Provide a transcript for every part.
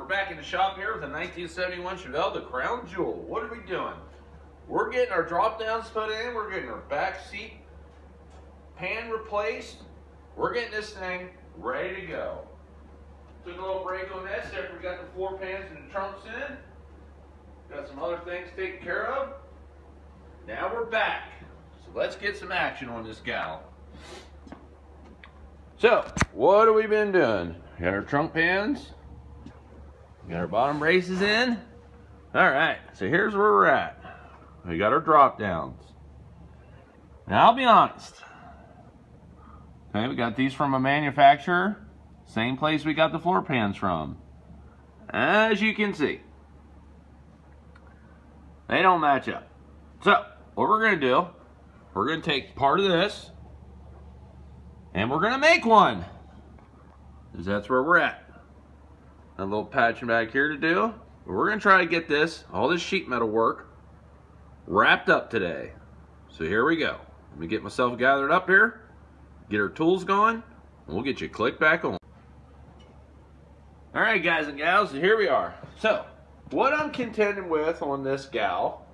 we're back in the shop here with a 1971 Chevelle, the crown jewel. What are we doing? We're getting our drop downs put in. We're getting our back seat pan replaced. We're getting this thing ready to go. Took a little break on this after we got the floor pans and the trunks in. Got some other things taken care of. Now we're back. So let's get some action on this gal. So, what have we been doing? Got our trunk pans. Got our bottom braces in. Alright, so here's where we're at. We got our drop downs. Now I'll be honest. Okay, we got these from a manufacturer. Same place we got the floor pans from. As you can see, they don't match up. So, what we're going to do, we're going to take part of this and we're going to make one. Because that's where we're at. A little patching back here to do. We're going to try to get this, all this sheet metal work, wrapped up today. So here we go. Let me get myself gathered up here, get our tools going, and we'll get you clicked back on. Alright guys and gals, so here we are. So, what I'm contending with on this gal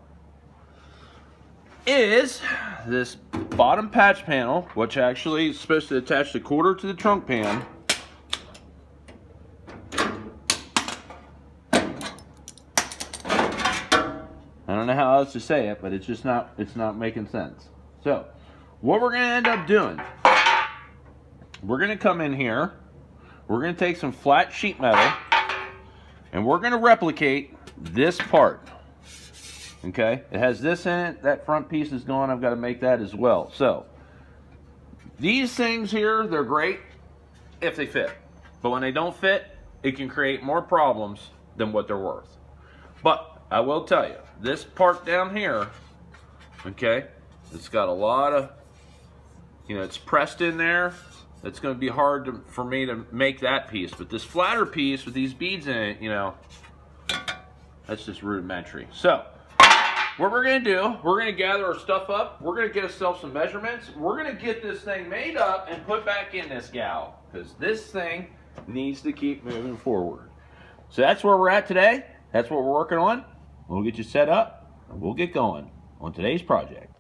is this bottom patch panel, which actually is supposed to attach the quarter to the trunk pan. I don't know how else to say it, but it's just not, it's not making sense. So, what we're going to end up doing, we're going to come in here, we're going to take some flat sheet metal, and we're going to replicate this part. Okay, it has this in it, that front piece is gone, I've got to make that as well. So, these things here, they're great if they fit. But when they don't fit, it can create more problems than what they're worth. But, I will tell you, this part down here, okay, it's got a lot of, you know, it's pressed in there. It's going to be hard for me to make that piece. But this flatter piece with these beads in it, you know, that's just rudimentary. So, what we're going to do, we're going to gather our stuff up. We're going to get ourselves some measurements. We're going to get this thing made up and put back in this gal. Because this thing needs to keep moving forward. So that's where we're at today. That's what we're working on. We'll get you set up and we'll get going on today's project.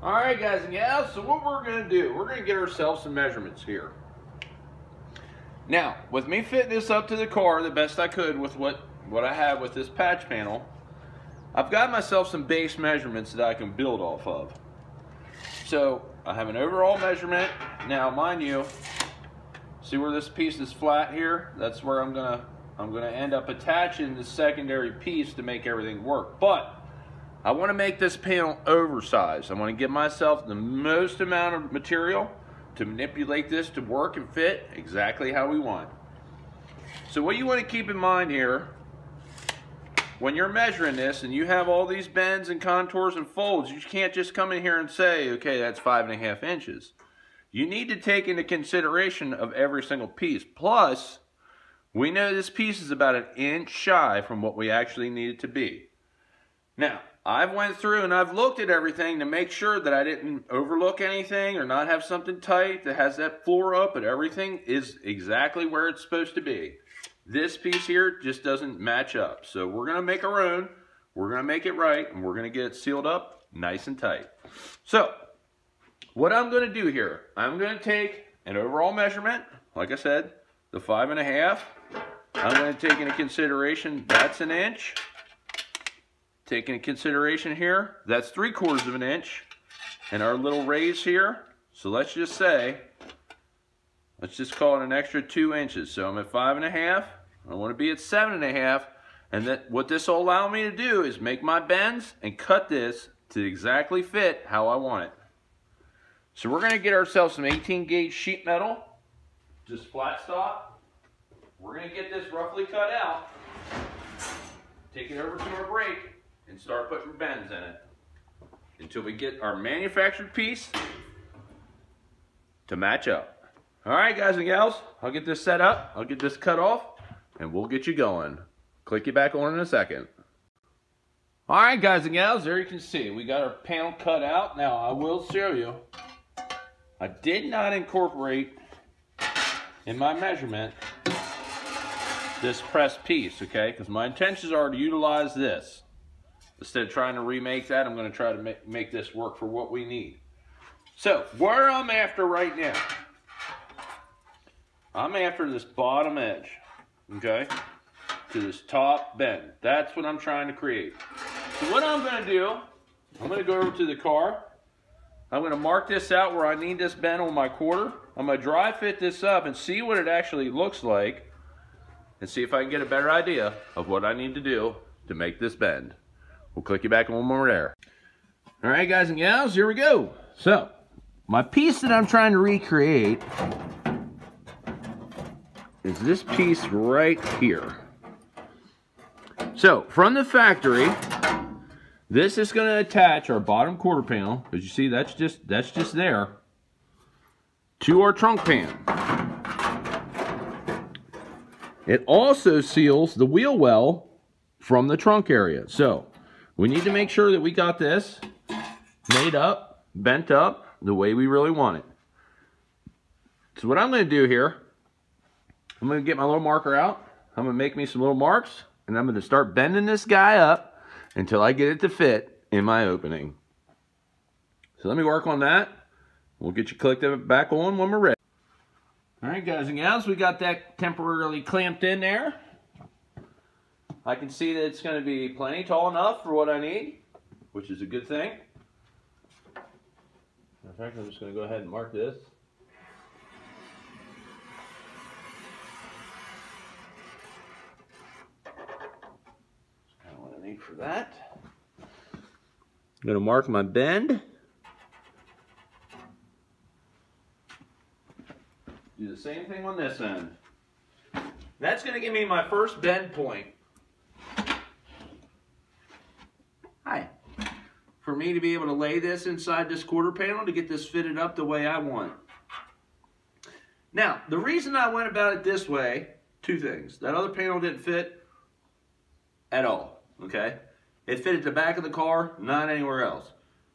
Alright guys and gals, so what we're going to do, we're going to get ourselves some measurements here. Now, with me fitting this up to the car the best I could with what I have with this patch panel, I've got myself some base measurements that I can build off of. So, I have an overall measurement. Now, mind you, see where this piece is flat here? That's where I'm gonna end up attaching the secondary piece to make everything work. But I want to make this panel oversized. I want to give myself the most amount of material to manipulate this to work and fit exactly how we want. So what you want to keep in mind here, when you're measuring this and you have all these bends and contours and folds, you can't just come in here and say, okay, that's 5.5 inches. You need to take into consideration of every single piece. Plus, we know this piece is about 1 inch shy from what we actually need it to be. Now, I've went through and I've looked at everything to make sure that I didn't overlook anything or not have something tight that has that floor up, but everything is exactly where it's supposed to be. This piece here just doesn't match up. So we're going to make our own, we're going to make it right, and we're going to get it sealed up nice and tight. So, what I'm going to do here, I'm going to take an overall measurement, like I said, the 5.5. I'm going to take into consideration that's 1 inch. Take into consideration here, that's 3/4 of an inch. And our little raise here, so let's just say, let's just call it an extra 2 inches. So I'm at 5.5. I want to be at 7.5. And that what this will allow me to do is make my bends and cut this to exactly fit how I want it. So we're going to get ourselves some 18 gauge sheet metal, just flat stock. We're going to get this roughly cut out, take it over to our brake, and start putting bends in it until we get our manufactured piece to match up. Alright guys and gals, I'll get this set up, I'll get this cut off, and we'll get you going. Click you back on in a second. Alright guys and gals, there you can see, we got our panel cut out. Now I will show you, I did not incorporate in my measurement this pressed piece, okay? Because my intentions are to utilize this. Instead of trying to remake that, I'm going to try to make this work for what we need. So, where I'm after right now, I'm after this bottom edge, okay? To this top bend. That's what I'm trying to create. So what I'm going to do, I'm going to go over to the car. I'm going to mark this out where I need this bend on my quarter. I'm going to dry fit this up and see what it actually looks like and see if I can get a better idea of what I need to do to make this bend. We'll click you back on when we're there. All right, guys and gals, here we go. So, my piece that I'm trying to recreate is this piece right here. So, from the factory, this is going to attach our bottom quarter panel, as you see, that's just there, to our trunk pan. It also seals the wheel well from the trunk area. So, we need to make sure that we got this made up, bent up, the way we really want it. So what I'm going to do here, I'm going to get my little marker out. I'm going to make me some little marks, and I'm going to start bending this guy up until I get it to fit in my opening. So let me work on that. We'll get you clicked back on when we're ready. All right, guys and gals, we got that temporarily clamped in there. I can see that it's going to be plenty tall enough for what I need, which is a good thing. In fact, I'm just going to go ahead and mark this. That's kind of what I need for that. I'm going to mark my bend. Do the same thing on this end. That's going to give me my first bend point. For me to be able to lay this inside this quarter panel to get this fitted up the way I want. Now, the reason I went about it this way, two things. That other panel didn't fit at all, okay? It fit at the back of the car, not anywhere else.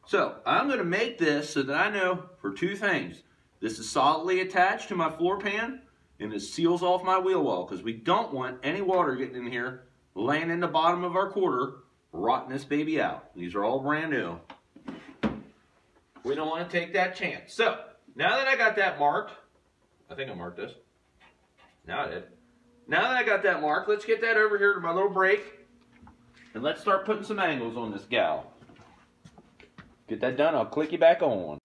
So, I'm going to make this so that I know for two things. This is solidly attached to my floor pan, and it seals off my wheel well, because we don't want any water getting in here, laying in the bottom of our quarter, rotting this baby out. These are all brand new. We don't want to take that chance. So, now that I got that marked, I think I marked this. Now I did. Now that I got that marked, let's get that over here to my little brake, and let's start putting some angles on this gal. Get that done, I'll click you back on.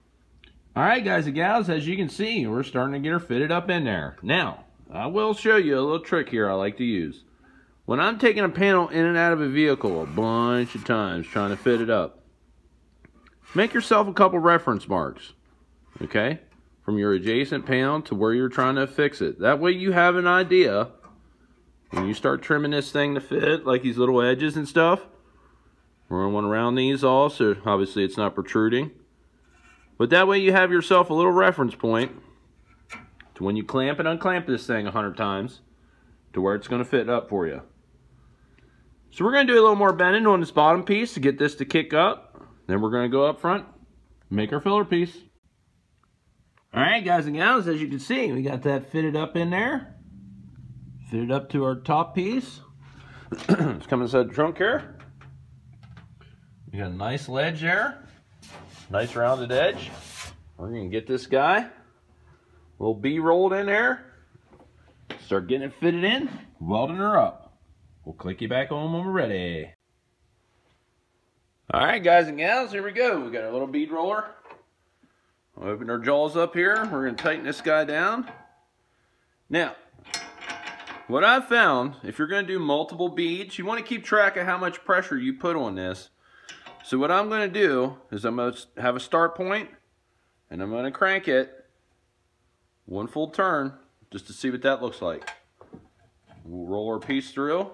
Alright guys and gals, as you can see, we're starting to get her fitted up in there. Now, I will show you a little trick here I like to use. When I'm taking a panel in and out of a vehicle a bunch of times trying to fit it up, make yourself a couple reference marks, okay? From your adjacent panel to where you're trying to fix it. That way you have an idea when you start trimming this thing to fit, like these little edges and stuff. We're going to want around these all, so obviously it's not protruding. But that way you have yourself a little reference point to when you clamp and unclamp this thing 100 times to where it's going to fit up for you. So we're going to do a little more bending on this bottom piece to get this to kick up. Then we're going to go up front, make our filler piece. Alright guys and gals, as you can see, we got that fitted up in there. Fitted up to our top piece. It's coming inside the trunk here. We got a nice ledge there. Nice rounded edge. We're going to get this guy a little B-rolled in there. Start getting it fitted in, welding her up. We'll click you back on when we're ready. Alright guys and gals, here we go. We got a little bead roller. We'll open our jaws up here. We're going to tighten this guy down. Now, what I've found, if you're going to do multiple beads, you want to keep track of how much pressure you put on this. So what I'm going to do is I'm going to have a start point, and I'm going to crank it one full turn just to see what that looks like. We'll roll our piece through.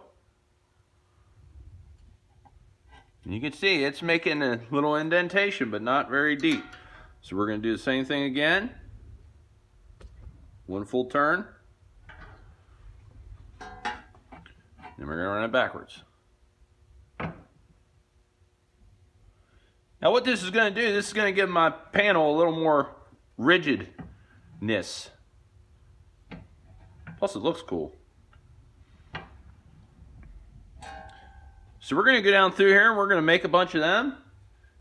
And you can see it's making a little indentation, but not very deep. So we're going to do the same thing again. One full turn. Then we're going to run it backwards. Now what this is going to do, this is going to give my panel a little more rigidness. Plus it looks cool. So we're going to go down through here and we're going to make a bunch of them.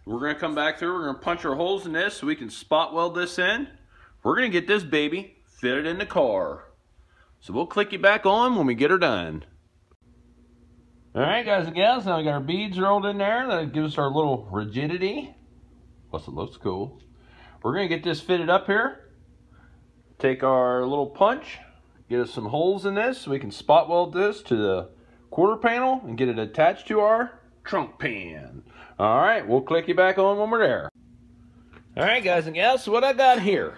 We're going to come back through, we're going to punch our holes in this so we can spot weld this in. We're going to get this baby fitted in the car. So we'll click you back on when we get her done. Alright guys and gals, now we got our beads rolled in there. That gives us our little rigidity. Plus it looks cool. We're going to get this fitted up here. Take our little punch, get us some holes in this so we can spot weld this to the quarter panel and get it attached to our trunk pan. Alright, we'll click you back on when we're there. Alright guys and gals, so what I got here.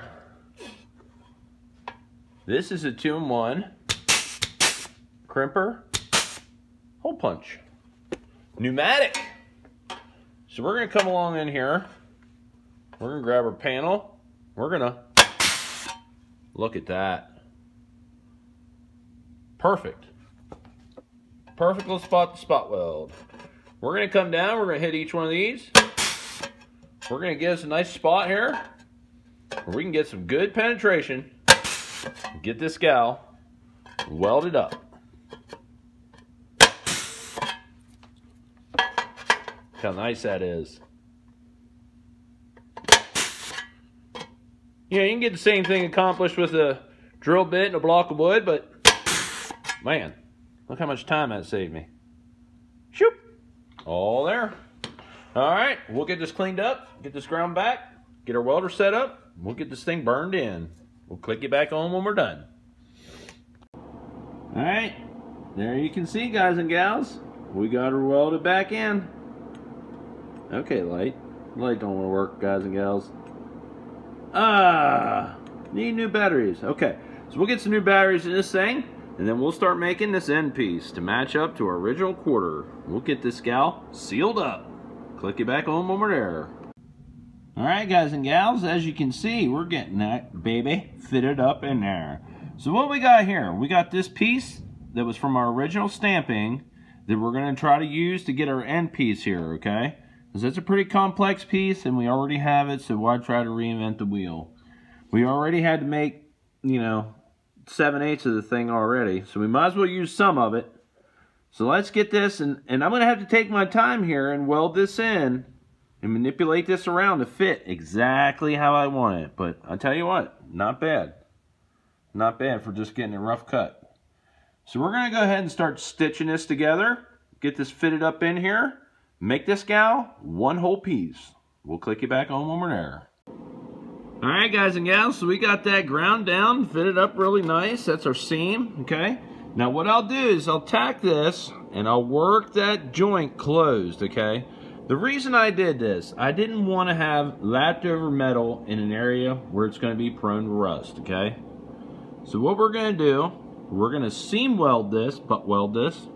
This is a 2-in-1 crimper hole punch. Pneumatic. So we're going to come along in here. We're going to grab our panel. We're going to look at that. Perfect. Perfect little spot to spot weld. We're going to come down. We're going to hit each one of these. We're going to get us a nice spot here where we can get some good penetration. Get this gal welded up. How nice that is. Yeah, you can get the same thing accomplished with a drill bit and a block of wood, but man, look how much time that saved me. Shoop! All there. Alright, we'll get this cleaned up, get this ground back, get our welder set up, we'll get this thing burned in. We'll click it back on when we're done. Alright, there you can see, guys and gals, we got her welded back in. Okay, light don't want to work, guys and gals. Need new batteries. Okay, so we'll get some new batteries in this thing, and then we'll start making this end piece to match up to our original quarter. We'll get this gal sealed up. Click it back on when we're there. Alright guys and gals, as you can see, we're getting that baby fitted up in there. So what we got here, we got this piece that was from our original stamping that we're going to try to use to get our end piece here, okay? Because it's a pretty complex piece and we already have it, so why try to reinvent the wheel? We already had to make, 7/8 of the thing already, so we might as well use some of it. So let's get this, and I'm going to have to take my time here and weld this in and manipulate this around to fit exactly how I want it. But I'll tell you what, not bad. Not bad for just getting a rough cut. So we're going to go ahead and start stitching this together, get this fitted up in here, make this gal one whole piece. We'll click you back on when we're there. Alright guys and gals, so we got that ground down, fitted up really nice. That's our seam, okay? Now what I'll do is I'll tack this and I'll work that joint closed, okay? The reason I did this, I didn't want to have leftover metal in an area where it's going to be prone to rust, okay? So what we're going to do, we're going to seam weld this, butt weld this,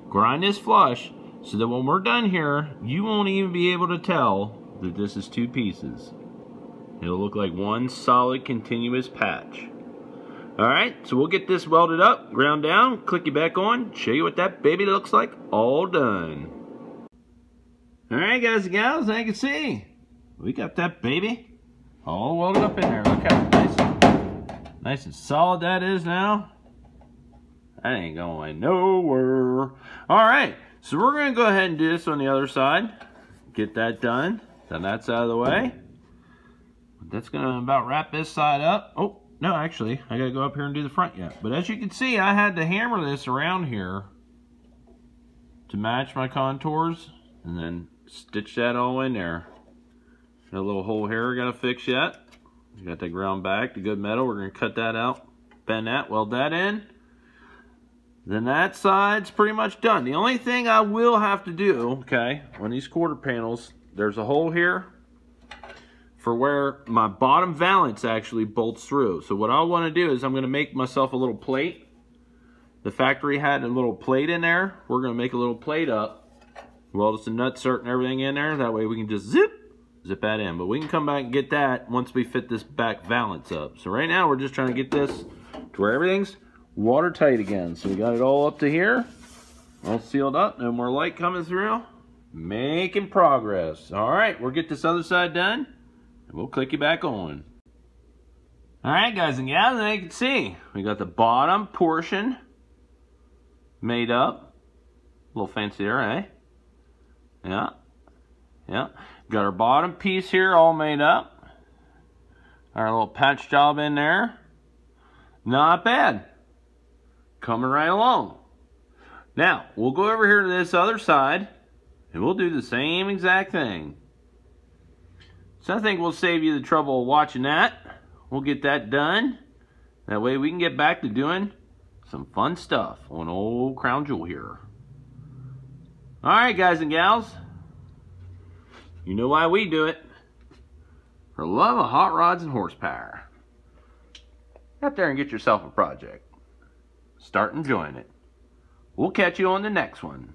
grind this flush, so that when we're done here, you won't even be able to tell that this is two pieces. It'll look like one solid continuous patch. Alright, so we'll get this welded up, ground down, click you back on, show you what that baby looks like, all done. Alright guys and gals, as you can see, we got that baby all welded up in there. Look how nice and solid that is now. That ain't going nowhere. Alright, so we're going to go ahead and do this on the other side. Get that done. Then that's out of the way. That's going to about wrap this side up. Oh, no, actually, I got to go up here and do the front yet. But as you can see, I had to hammer this around here to match my contours and then stitch that all in there. Got a little hole here I got to fix yet. Got that ground back, the good metal. We're going to cut that out, bend that, weld that in. Then that side's pretty much done. The only thing I will have to do, okay, on these quarter panels, there's a hole here for where my bottom valance actually bolts through. So what I want to do is I'm going to make myself a little plate. The factory had a little plate in there. We're going to make a little plate up. Weld some nutsert and everything in there. That way we can just zip that in. But we can come back and get that once we fit this back valance up. So right now we're just trying to get this to where everything's watertight again. So we got it all up to here. All sealed up. No more light coming through. Making progress. Alright, we'll get this other side done. And we'll click you back on. Alright guys and gals, as you can see, we got the bottom portion made up. A little fancier, eh? Yeah. Yeah. Got our bottom piece here all made up. Our little patch job in there. Not bad. Coming right along. Now, we'll go over here to this other side, and we'll do the same exact thing. So I think we'll save you the trouble of watching that. We'll get that done. That way we can get back to doing some fun stuff on old Crown Jewel here. Alright, guys and gals. You know why we do it. For love of hot rods and horsepower. Get out there and get yourself a project. Start enjoying it. We'll catch you on the next one.